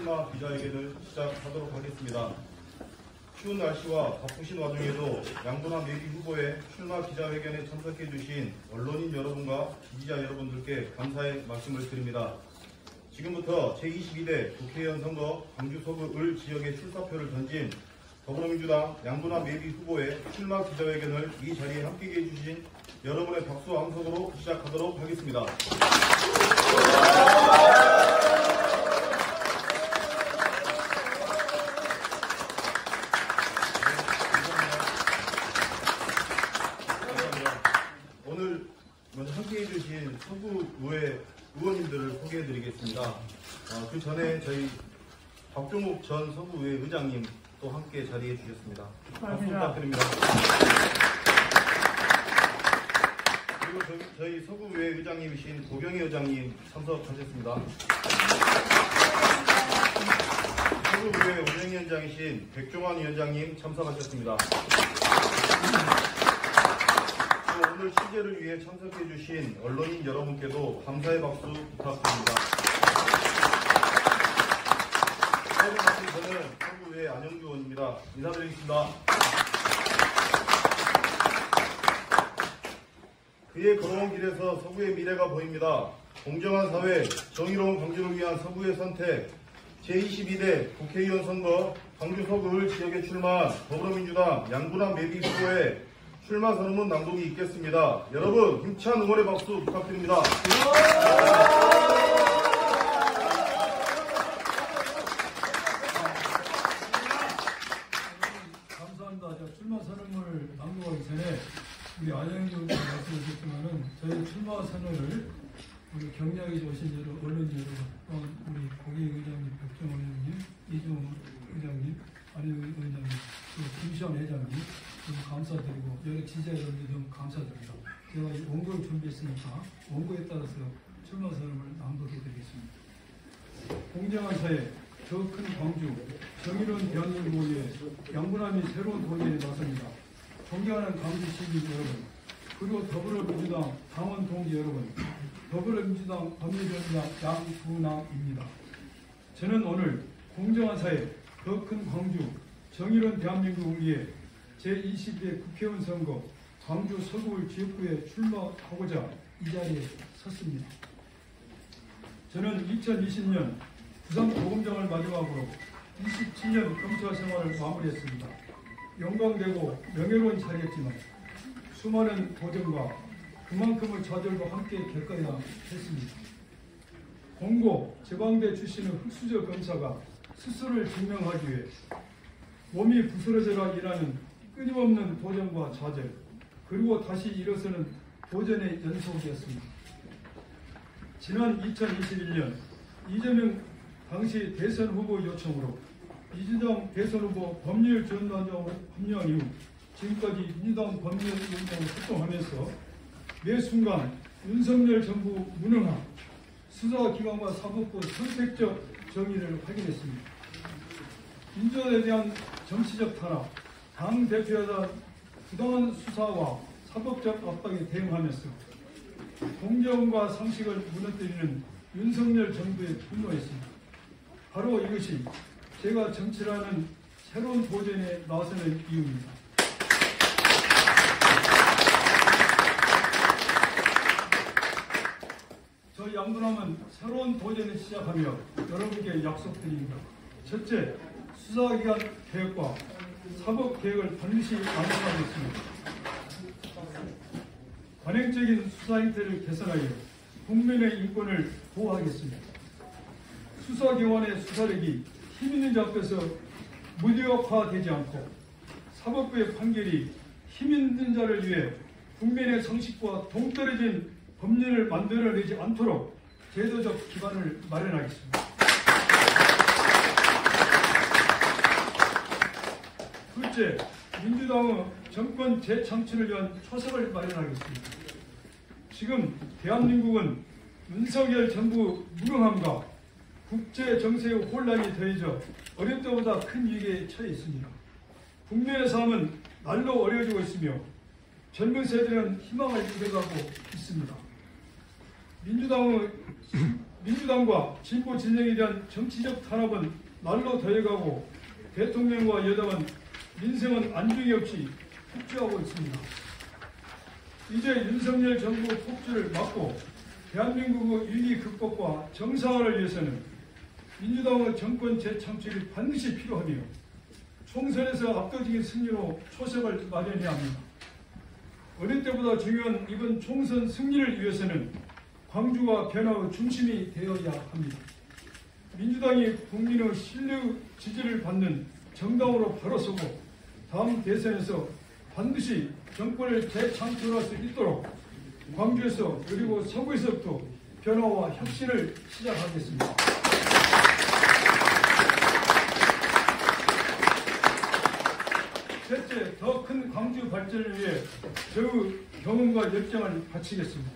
출마 기자회견을 시작하도록 하겠습니다. 추운 날씨와 바쁘신 와중에도 양분한 예비 후보의 출마 기자회견에 참석해 주신 언론인 여러분과 지지자 여러분들께 감사의 말씀을 드립니다. 지금부터 제22대 국회의원 선거 광주 서구 을 지역에 출사표를 던진 더불어민주당 양분한 예비 후보의 출마 기자회견을 이 자리에 함께 해주신 여러분의 박수와 함성으로 시작하도록 하겠습니다. 오늘 먼저 함께해 주신 서구의회 의원님들을 소개해 드리겠습니다. 그 전에 저희 박종욱 전 서구의회 의장님 또 함께 자리해 주셨습니다. 박수 부탁드립니다. 그리고 저희 서구의회 의장님이신 고경희 의장님 참석하셨습니다. 서구의회 운영위원장이신 백종환 위원장님 참석하셨습니다. 오늘 취재를 위해 참석해 주신 언론인 여러분께도 감사의 박수 부탁드립니다. 저는 서구의회 안영규 의원입니다. 인사드리겠습니다. 그의 걸어온 길에서 서구의 미래가 보입니다. 공정한 사회, 정의로운 광주를 위한 서구의 선택, 제22대 국회의원 선거 광주 서구 지역에 출마한 더불어민주당 양분한 예비 후보의 출마 선언문 낭독이 있겠습니다. 여러분 힘찬 응원의 박수 부탁드립니다. 감사합니다. 출마 선언문을 낭독하기 전에 우리 안영규 의원님 말씀하셨지만은 저희 출마 선언을 우리 경력이 오신 여러 언론인 여러분, 우리 고경희 의장님, 백종원 의원님, 이종훈 의장님, 안영규 의장님, 김시환 회장님 너무 감사드리고 여러 지지자 여러분들 너무 감사드립니다. 제가 이 원고를 준비했으니까 원고에 따라서 출마 선언을 낭독해드리겠습니다. 공정한 사회, 더 큰 광주, 정의로운 대한민국을 위해 양분함이 새로운 도전에 나섭니다. 존경하는 광주 시민 여러분, 그리고 더불어민주당 당원 동지 여러분, 더불어민주당 법률위원장 양분함입니다. 저는 오늘 공정한 사회, 더 큰 광주, 정의로운 대한민국을 위해 제22대 국회의원 선거 광주 서구 지역구에 출마하고자 이 자리에 섰습니다. 저는 2020년 부산도검장을 마지막으로 27년 검찰 생활을 마무리했습니다. 영광되고 명예로운 자리였지만 수많은 도전과 그만큼의 좌절과 함께 겪어야 했습니다. 공고 제방대 출신의 흑수저 검사가 스스로를 증명하기 위해 몸이 부스러져라 일하는 끊임없는 도전과 좌절, 그리고 다시 일어서는 도전의 연속이었습니다. 지난 2021년 이재명 당시 대선 후보 요청으로 민주당 대선 후보 법률지원단장으로 합류한 이후 지금까지 민주당 법률위원장을 활동하면서 매 순간 윤석열 정부 무능함, 수사기관과 사법부 선택적 정의를 확인했습니다. 민주당에 대한 정치적 탄압, 당대표에 부당한 수사와 사법적 압박에 대응하면서 공정과 상식을 무너뜨리는 윤석열 정부에 분노했습니다. 바로 이것이 제가 정치라는 새로운 도전에 나서는 이유입니다. 저 양분함은 새로운 도전을 시작하며 여러분께 약속드립니다. 첫째, 수사기관 개혁과 사법개혁을 반드시 완성하겠습니다. 관행적인 수사 행태를 개선하여 국민의 인권을 보호하겠습니다. 수사기관의 수사력이 힘 있는 자 앞에서 무력화되지 않고 사법부의 판결이 힘 있는 자를 위해 국민의 상식과 동떨어진 법률을 만들어내지 않도록 제도적 기반을 마련하겠습니다. 둘째, 민주당의 정권 재창출을 위한 초석을 마련하겠습니다. 지금 대한민국은 윤석열 정부 무능함과 국제 정세의 혼란이 더해져 어릴 때보다 큰 위기에 처해 있습니다. 국민의 삶은 날로 어려워지고 있으며 젊은 세대는 희망을 잃어가고 있습니다. 민주당의 민주당과 진보 진영에 대한 정치적 탄압은 날로 더해가고 대통령과 여당은 민생은 안중이 없이 폭주하고 있습니다. 이제 윤석열 정부 폭주를 막고 대한민국의 위기 극복과 정상화를 위해서는 민주당의 정권 재창출이 반드시 필요하며 총선에서 압도적인 승리로 초석을 마련해야 합니다. 어느 때보다 중요한 이번 총선 승리를 위해서는 광주가 변화의 중심이 되어야 합니다. 민주당이 국민의 신뢰 지지를 받는 정당으로 바로 서고 다음 대선에서 반드시 정권을 재창출할 수 있도록 광주에서 그리고 서구에서부터 변화와 혁신을 시작하겠습니다. 셋째, 더 큰 광주 발전을 위해 저의 경험과 열정을 바치겠습니다.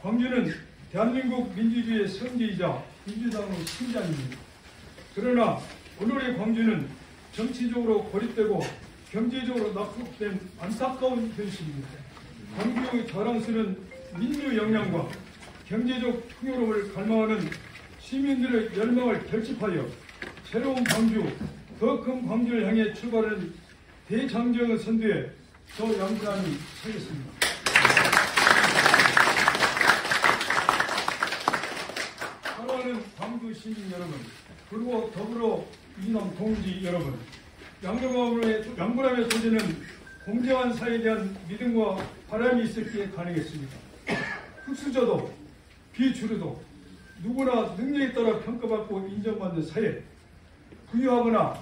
광주는 대한민국 민주주의의 성지이자 민주당의 심장입니다. 그러나 오늘의 광주는 정치적으로 고립되고 경제적으로 낙폭된 안타까운 현실입니다. 광주의 자랑스러운 민주 역량과 경제적 풍요로움을 갈망하는 시민들의 열망을 결집하여 새로운 광주, 더 큰 광주를 향해 출발하는 대장정의 선두에 저 양분함이 서겠습니다. 사랑하는 광주 시민 여러분, 그리고 더불어 민주당 동지 여러분, 양분함의 도전은 공정한 사회에 대한 믿음과 바람이 있을 때 가능했습니다. 흑수저도 비주류도 누구나 능력에 따라 평가받고 인정받는 사회, 부유하거나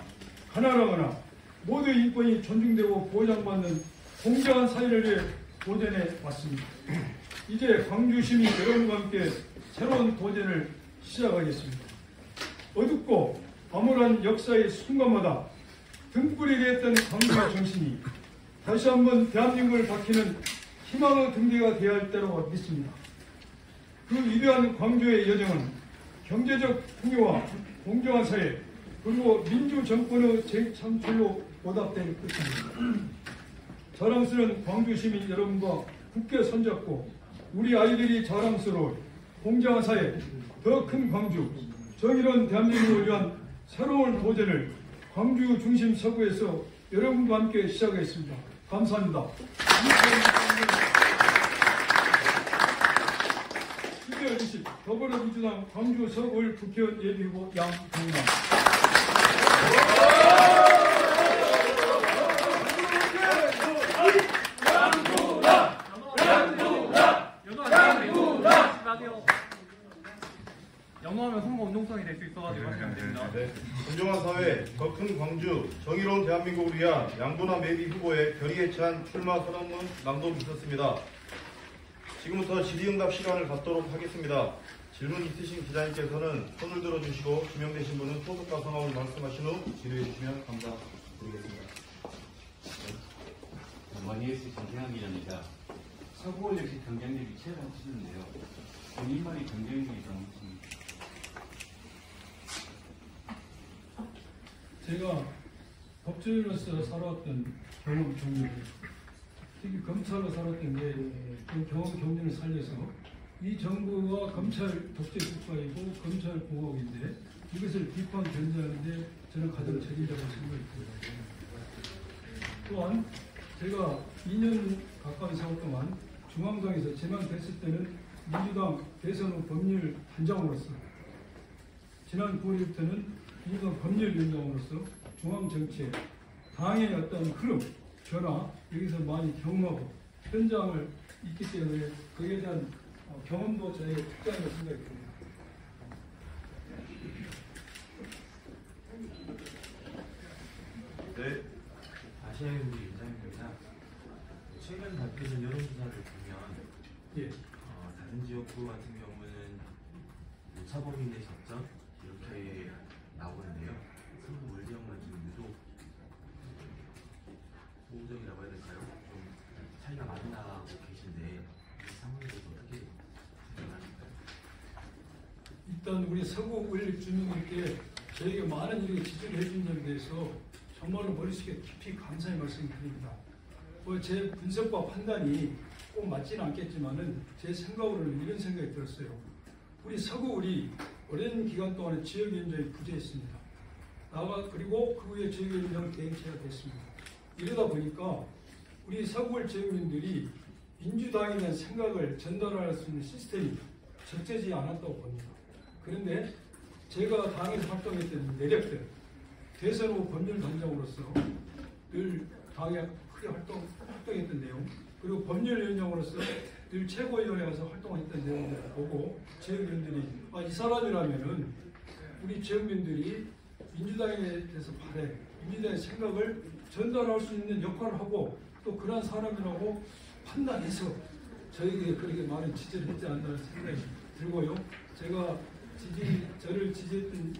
가난하거나 모두 인권이 존중되고 보장받는 공정한 사회를 위해 도전해 왔습니다. 이제 광주 시민 여러분과 함께 새로운 도전을 시작하겠습니다. 어둡고 암울한 역사의 순간마다 등불이 됐던 광주의 정신이 다시 한번 대한민국을 밝히는 희망의 등대가 되어야 할 때라고 믿습니다. 그 위대한 광주의 여정은 경제적 풍요와 공정한 사회 그리고 민주정권의 재창출로 보답될 것입니다. 자랑스러운 광주 시민 여러분과 굳게 손잡고 우리 아이들이 자랑스러운 공정한 사회, 더 큰 광주, 정의로운 대한민국을 위한 새로운 도전을 광주 중심 서구에서 여러분과 함께 시작하겠습니다. 감사합니다. 주제 20 더불어민주당 광주 서울 국회의원 예비후보 양동남. 영어하면 선거 운동성이 될 수 있어가지고 말씀드립니다. 네. 공정한 사회, 더 큰 광주, 정의로운 대한민국을 위한 양분함 예비 후보의 결의에 찬 출마 선언문 낭독이 있었습니다. 지금부터 질의응답 시간을 갖도록 하겠습니다. 질문 있으신 기자님께서는 손을 들어주시고 지명되신 분은 소속과 성함을 말씀하신 후 질의해 주시면 감사드리겠습니다. 원예스 정태환 기자입니다. 서구올림픽 경쟁력이 최고치는데요. 본인만의 경쟁력이 좀 제가 법조인으로서 살아왔던 경험 경륜, 특히 검찰로 살았던 그 경험 경륜을 살려서 이 정부가 검찰 독재 국가이고 검찰 공화국인데 이것을 비판 견제하는데 저는 가장 책임자라고 생각했고요. 또한 제가 2년 가까운 세월 동안 중앙당에서 지난됐을 때는 민주당 대선 후 법률 단장으로서 지난 9월부터는 민주당 법률위원장으로서 중앙정치에 당의 어떤 흐름, 변화 여기서 많이 경험하고 현장을 있기 때문에 그에 대한 경험도 저의 특장이라고 생각이 듭니다. 네. 아시아연구 임상입니다. 최근 발표된 여론조사를 보면 예. 다른 지역구 같은 경우는 오차범위내 접전 이렇게 나오는데요. 서울 물지역만 좀 유독 보호적이라고 해야 될까요? 좀 차이가 많이 나고 계신데 이 상황에 대해서 어떻게 생각하실까요? 일단 우리 서구 원립 주민들께 저에게 많은 일을 지지를 해준 점에 대해서 정말로 머릿속에 깊이 감사의 말씀을 드립니다. 제 분석과 판단이 꼭 맞지는 않겠지만은 제 생각으로는 이런 생각이 들었어요. 우리 서구울이 오랜 기간 동안에 지역위원장이 부재했습니다. 그리고 그 후에 지역위원장 대행체가 됐습니다. 이러다 보니까 우리 서구울 지역민들이 민주당에 대한 생각을 전달할 수 있는 시스템이 적재지 않았다고 봅니다. 그런데 제가 당에서 활동했던 내력들, 대선 후 법률단장으로서 늘 당에 크게 활동했던 내용, 그리고 법률위원장으로서 늘 최고위원회 가서 활동했던 내용을 보고 지역민들이 이 사람이라면은 우리 지역민들이 민주당에 대해서 바래, 민주당의 생각을 전달할 수 있는 역할을 하고 또 그러한 사람이라고 판단해서 저에게 그렇게 많은 지지를 했지 않나 생각이 들고요. 제가 저를 지지했던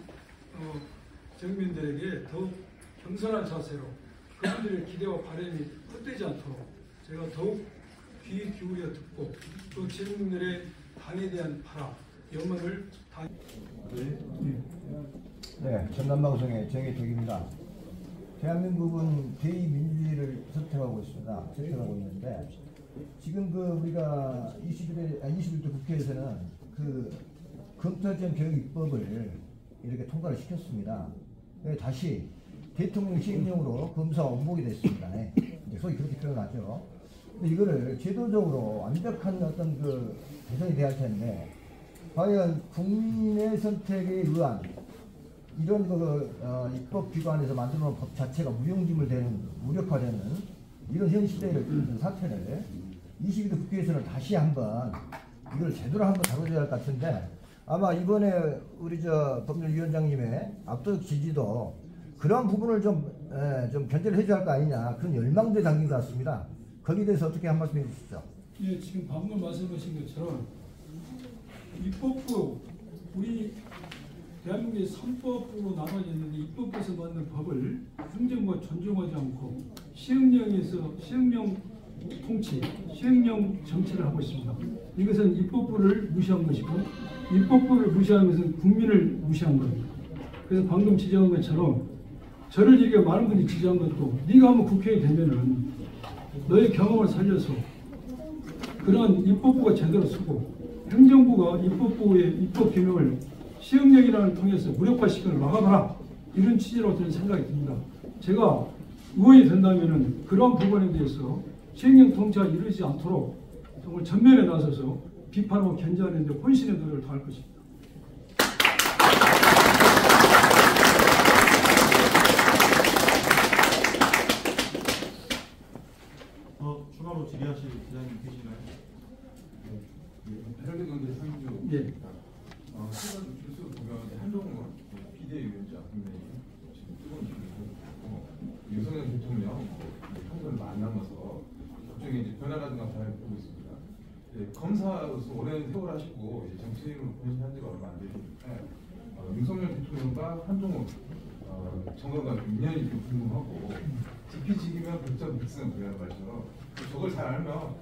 지역민들에게 더욱 겸손한 자세로 그분들의 기대와 바람이 헛되지 않도록 제가 더욱 귀 기울여 듣고 또 지역민들의 당에 대한 바람, 염원을 네, 전남방송의 정혜택입니다. 대한민국은 제2민주주의를 선택하고 있습니다. 선택하고 있는데 지금 우리가 21대 국회에서는 검찰청 개혁 입법을 이렇게 통과를 시켰습니다. 다시 대통령 시행령으로 검사가 원복이 됐습니다. 이제 소위 그렇게 표현하죠. 근데 이거를 제도적으로 완벽한 어떤 개선이 돼야 할 텐데 과연 국민의 선택에 의한 이런 입법기관에서 만들어놓은 법 자체가 무력화되는 이런 현 시대를 사태를 22대 국회에서는 다시 한번 이걸 제대로 한번 다뤄줘야 할 것 같은데 아마 이번에 우리 법률위원장님의 압도적 지지도 그런 부분을 좀 견제를 해줘야 할 거 아니냐 그런 열망도 담긴 것 같습니다. 거기에 대해서 어떻게 한 말씀 해주시죠? 예, 지금 방금 말씀하신 것처럼 입법부 우리 대한민국의 3법으로 나눠져 있는데 입법부에서 만든 법을 행정부가 존중하지 않고 시행령 통치, 시행령 정치를 하고 있습니다. 이것은 입법부를 무시한 것이고 입법부를 무시한 것은 국민을 무시한 겁니다. 그래서 방금 지적한 것처럼 저를 이렇게 많은 분이 지적한 것도 네가 한번 국회에 되면은 너의 경험을 살려서 그런 입법부가 제대로 쓰고 행정부가 입법부의 입법 기능을 시행령이라는 통해서 무력화시키는 걸 막아봐라 이런 취지로 저는 생각이 듭니다. 제가 의원이 된다면은 그러한 부분에 대해서 시행령 통치가 이루어지지 않도록 정말 전면에 나서서 비판하고 견제하는 데 혼신의 노력을 다할 것입니다. 추가로 질의하실 기자님 계시나요? 패러디건대 상주. 예. 최근 뉴스 보면 한동훈 비대위원장 분명히 지금 뜨거운 중이고 윤석열 대통령 총선 안 남아서 그중에 이제 변화라든가 잘 보고 있습니다. 검사로서 오랜 세월 하시고 정치인으로 변신한 지가 얼마 안 되시는데 윤석열 대통령과 한동훈 정권과 인연이 좀 궁금하고 지피지기면 백전백승 그런 말처럼 저걸 잘 알면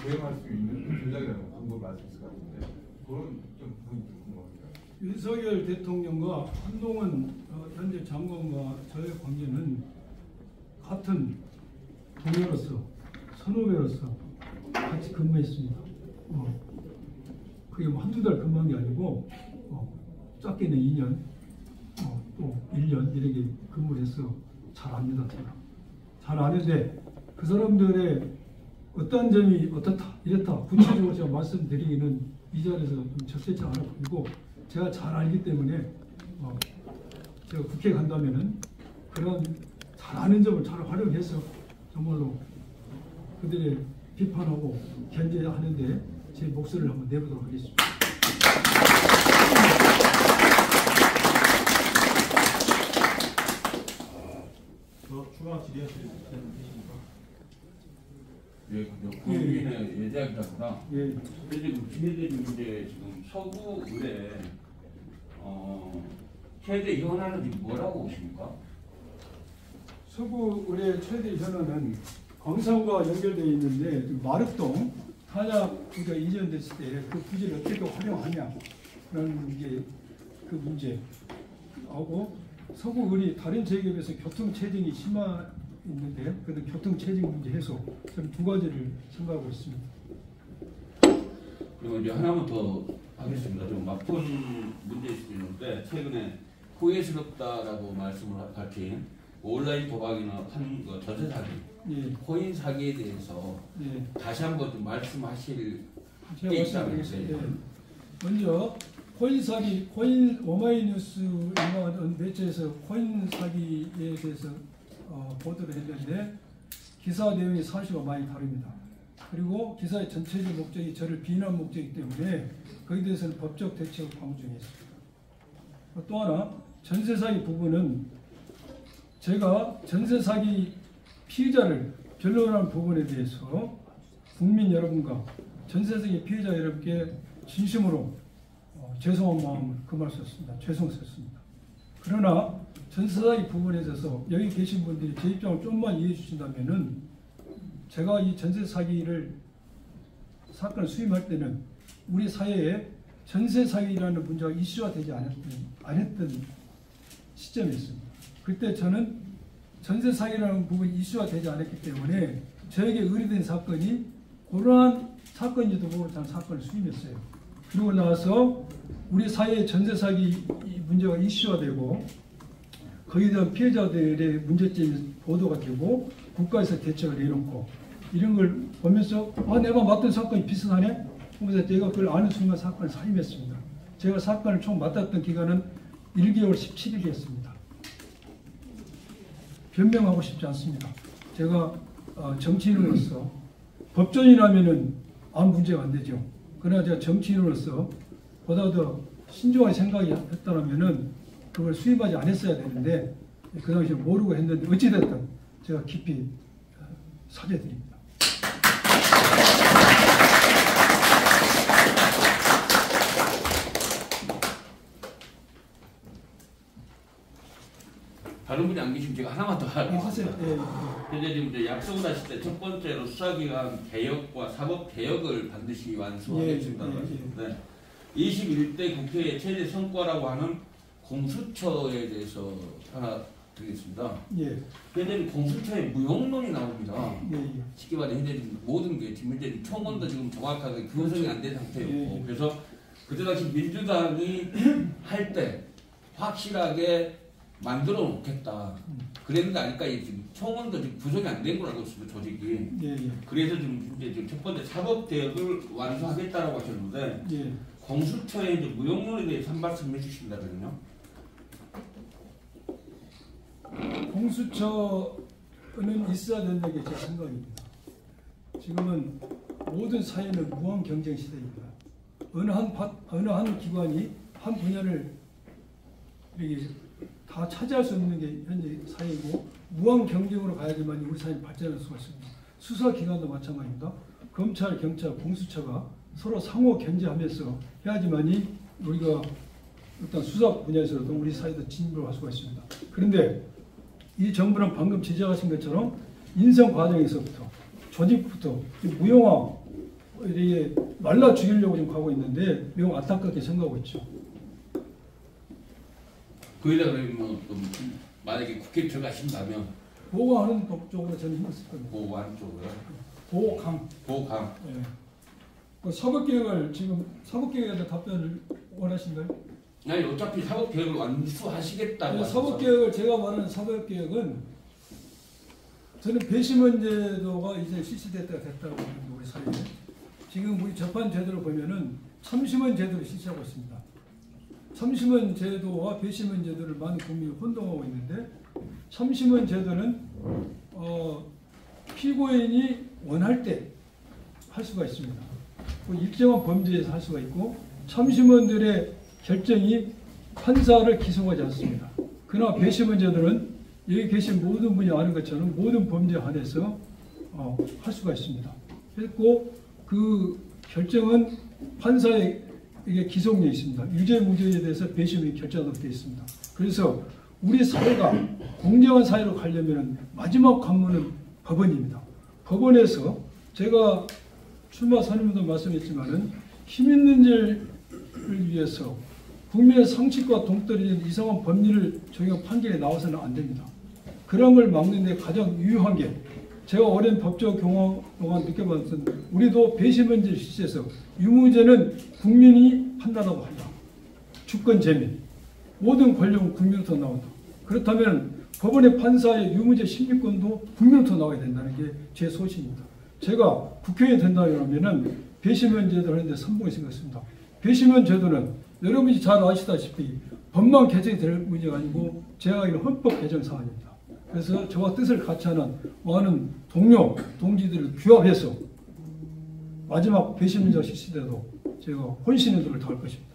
대응할 수 있는 전략이라는 방법을 알 수 있을 것 같은데 그런 좀 부분이 좀 궁금합니다. 윤석열 대통령과 한동훈 현재 장관과 저의 관계는 같은 동료로서 선후배로서 같이 근무했습니다. 그게 뭐 한두 달 근무한 게 아니고 짧게는 2년 또 1년 이렇게 근무를 해서 잘 압니다. 제가 잘 아는데 그 사람들의 어떤 점이 어떻다 이렇다 구체적으로 제가 말씀드리기는 이 자리에서 좀 적절치 않아 보이고 제가 잘 알기 때문에 제가 국회에 간다면은 그런 잘 아는 점을 잘 활용해서 정말로 그들의 비판하고 견제하는데 제 목소리를 한번 내보도록 하겠습니다. 추가 질의하실 기자님 계십니까? 국민의 예대학이라구나. 예. 지금 기회되는 게 지금 서구 의뢰 최대 현안은 뭐라고 보십니까? 서구 의뢰 최대 현안은 광산과 연결되어 있는데 마륵동 탄약 그러니까 이전됐을 때 그 부지를 어떻게 활용하냐 그런 게 그 문제 하고 서구 의리 다른 지역에 비해서 교통 체증이 심한데 그 교통 체증 문제 해소 저는 두 가지를 생각하고 있습니다. 그리고 이제 하나만 더 하겠습니다. 좀 나쁜 문제일 수도 있는데 최근에 후회스럽다라고 말씀을 밝힌 온라인 도박이나 전세 사기, 예. 코인 사기에 대해서 예. 다시 한번 좀 말씀하실 제가 게 말씀드리겠습니다. 있다면. 예. 먼저 코인 사기, 코인 오마이뉴스 이런 매체에서 코인 사기에 대해서 보도를 했는데 기사 내용이 사실과 많이 다릅니다. 그리고 기사의 전체적 목적이 저를 비난 목적이기 때문에 거기에 대해서는 법적 대책을 강구 중에 있습니다. 또 하나 전세 사기 부분은 제가 전세 사기 피해자를 변론하는 부분에 대해서 국민 여러분과 전세 사기 피해자 여러분께 진심으로 죄송한 마음을 금할 수 없습니다. 죄송스럽습니다. 그러나 전세 사기 부분에 대해서 여기 계신 분들이 제 입장을 좀만 이해해 주신다면은 제가 이 전세 사기를 사건을 수임할 때는 우리 사회에 전세 사기라는 문제가 이슈화되지 않았던 시점이었습니다. 그때 저는 전세 사기라는 부분이 이슈화되지 않았기 때문에 저에게 의뢰된 사건이 그러한 사건인지도 모르고 저는 사건을 수임했어요. 그리고 나서 우리 사회의 전세 사기 문제가 이슈화되고 거기에 대한 피해자들의 문제점이 보도가 되고 국가에서 대책을 내놓고 이런 걸 보면서 내가 맡은 사건이 비슷하네? 그래서 제가 그걸 아는 순간 사건을 사임했습니다. 제가 사건을 총 맡았던 기간은 1개월 17일이었습니다. 변명하고 싶지 않습니다. 제가 정치인으로서 법조인이라면은 아무 문제가 안 되죠. 그러나 제가 정치인으로서 보다 더 신중하게 생각했다면은 그걸 수임하지 않았어야 되는데 그 당시에 모르고 했는데 어찌됐든 제가 깊이 사죄드립니다. 다른 분이 안 계시면 제가 하나만 더 하겠습니다. 예. 현재 지금 이제 약속을 하실 때 첫 번째로 수사기관 개혁과 사법 개혁을 반드시 완수하겠습니다. 네. 21대 국회의 최대 성과라고 하는 공수처에 대해서 하나 드리겠습니다. 예. 현재 공수처에 무용론이 나옵니다. 예. 쉽게 말해 현재 모든 게 지금 현재 총원도 지금 정확하게 구성이 안 된 상태였고 예. 그래서 그때 당시 민주당이 할 때 확실하게 만들어 놓겠다. 그랬는데 아닐까 지금 총원도 지금 구성이 안 된 거라고 있습니다. 조직이. 예. 그래서 지금 이제 지금 첫 번째 사법 개혁을 완수하겠다라고 하셨는데 예. 공수처에 이제 무용론에 대해서 한 말씀 해주신다면요. 공수처는 있어야 된다는 게 제 생각입니다. 지금은 모든 사회는 무한 경쟁 시대입니다. 어느 한 기관이 한 분야를 이렇게 다 차지할 수 없는 게 현재 사회이고 무한 경쟁으로 가야지만 우리 사회는 발전할 수가 있습니다. 수사기관도 마찬가지입니다. 검찰, 경찰, 공수처가 서로 상호 견제하면서 해야지만이 우리가 일단 수사 분야에서도 우리 사회도 진입을 할 수가 있습니다. 그런데 이 정부는 방금 지적하신 것처럼 인선 과정에서부터 조직부터 무용화에 말라 죽이려고 지금 가고 있는데 매우 안타깝게 생각하고 있죠. 거기다 그러면 좀 만약에 국회에 들어가신다면 보호하는 쪽으로 저는 힘을 쓸 겁니다. 보호하는 쪽으로요. 보호강. 보호강. 예. 그 사법개혁을 지금 사법개혁에 대한 답변을 원하신가요? 아니 어차피 사법 개혁을 완수하시겠다고. 사법개혁을 제가 말하는 사법개혁은 저는 배심원 제도가 이제 실시됐다고 보는데 우리 사회에 지금 우리 재판 제도를 보면은 참심원 제도를 실시하고 있습니다. 참심원 제도와 배심원 제도를 많은 국민이 혼동하고 있는데 참심원 제도는 피고인이 원할 때 할 수가 있습니다. 일정한 범죄에서 할 수가 있고 참심원들의 결정이 판사를 기소하지 않습니다. 그러나 배심원 제도는 여기 계신 모든 분이 아는 것처럼 모든 범죄에 한해서 할 수가 있습니다. 그리고 그 결정은 판사에게 기소력이 있습니다. 유죄 무죄에 대해서 배심원이 결정하도록 되어 있습니다. 그래서 우리 사회가 공정한 사회로 가려면 마지막 관문은 법원입니다. 법원에서 제가 출마 선임도 말씀했지만은 힘 있는 자를 위해서 국민의 상식과 동떨어진 이상한 법리를 적용 판결에 나와서는 안 됩니다. 그런 걸 막는 데 가장 유효한 게 제가 오랜 법적 경험 동안 느껴봤던 우리도 배심원제를 실시해서 유무죄는 국민이 판단하고 한다. 주권 재민, 모든 권력은 국민으로부터 나온다. 그렇다면 법원의 판사의 유무죄 심리권도 국민으로부터 나와야 된다는 게 제 소신입니다. 제가 국회의원이 된다면은 배심원 제도를 하는데 선봉이 생겼습니다. 배심원 제도는 여러분이 잘 아시다시피 법만 개정이 될 문제가 아니고 제가 알기로는 헌법 개정 사안입니다. 그래서 저와 뜻을 같이 하는 많은 동료, 동지들을 규합해서 마지막 배심원제가 실시돼도 제가 혼신의 도를 다할 것입니다.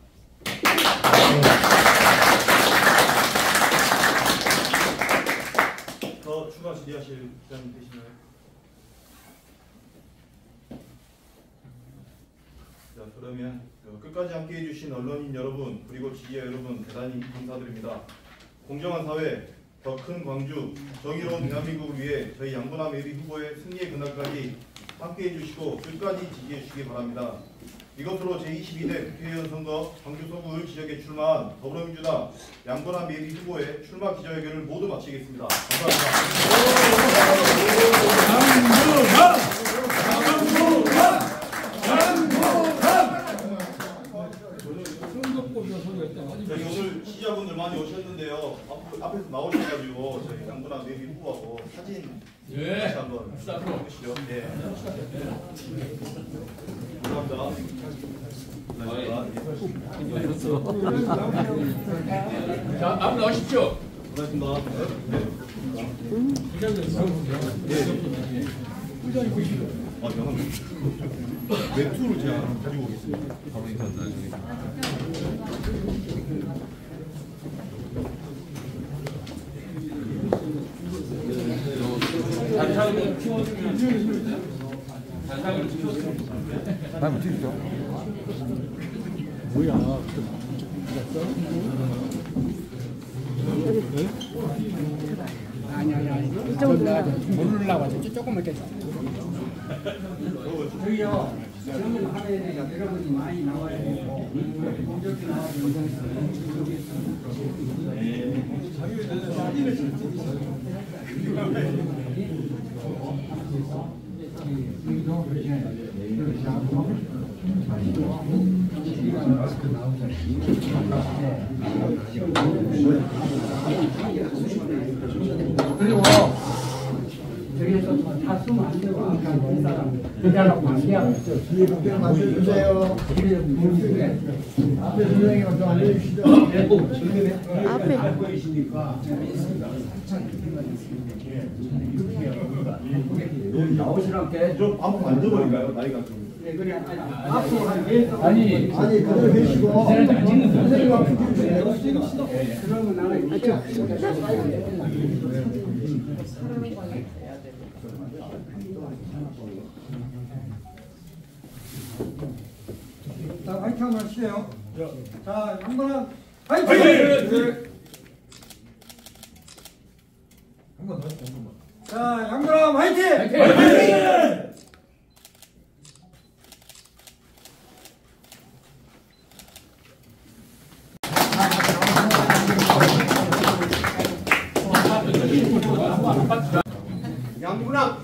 더 추가 질의하실 의사님 계시나요? 자, 그러면 끝까지 함께 해주신 언론인 여러분 그리고 지지자 여러분 대단히 감사드립니다. 공정한 사회, 더 큰 광주, 정의로운 대한민국을 위해 저희 양분함 예비 후보의 승리의 그날까지 함께 해주시고 끝까지 지지해 주시기 바랍니다. 이것으로 제22대 국회의원 선거 광주 서구 지역에 출마한 더불어민주당 양분함 예비 후보의 출마 기자회견을 모두 마치겠습니다. 저희 오늘 지지자분들 많이 오셨는데요. 앞에서 나오셔가지고 저희 양분함 예비 후보하고 사진 다시 한번 보시죠. 네. 감사합니다. 자, 앞으로 나오십시오. 고맙습니다. 웹툰을 제가 가지고 오겠습니다. 바로 단상을 키워주면 단상을 키워주면 다음에 찍죠. 아니. 이쪽으로 나가자. 못 올라가자. 조금만 더. 저기요. 젊은 화면에 여러분이 많이 나와야 되고 공격이 나와야 그리고 저기서 다 쓰면 안 되고 아까 이 사람 기다라고 안 돼요. 뒤에 국회를 만들어주세요. 앞에 선생님 좀 알려주시죠. 앞에 알고 계시니까. 여기 나오시라게 좀 앞으로 앉아버릴까요? 나이가 좀. 앞으로 아니 그대로 계시고. 선생님 앞에 그러면 나는 자, 화이팅 한번 하시죠. 자, 양분함 화이팅! 한번 더 하시죠. 한 번만. 자, 양분함 화이팅! 양분함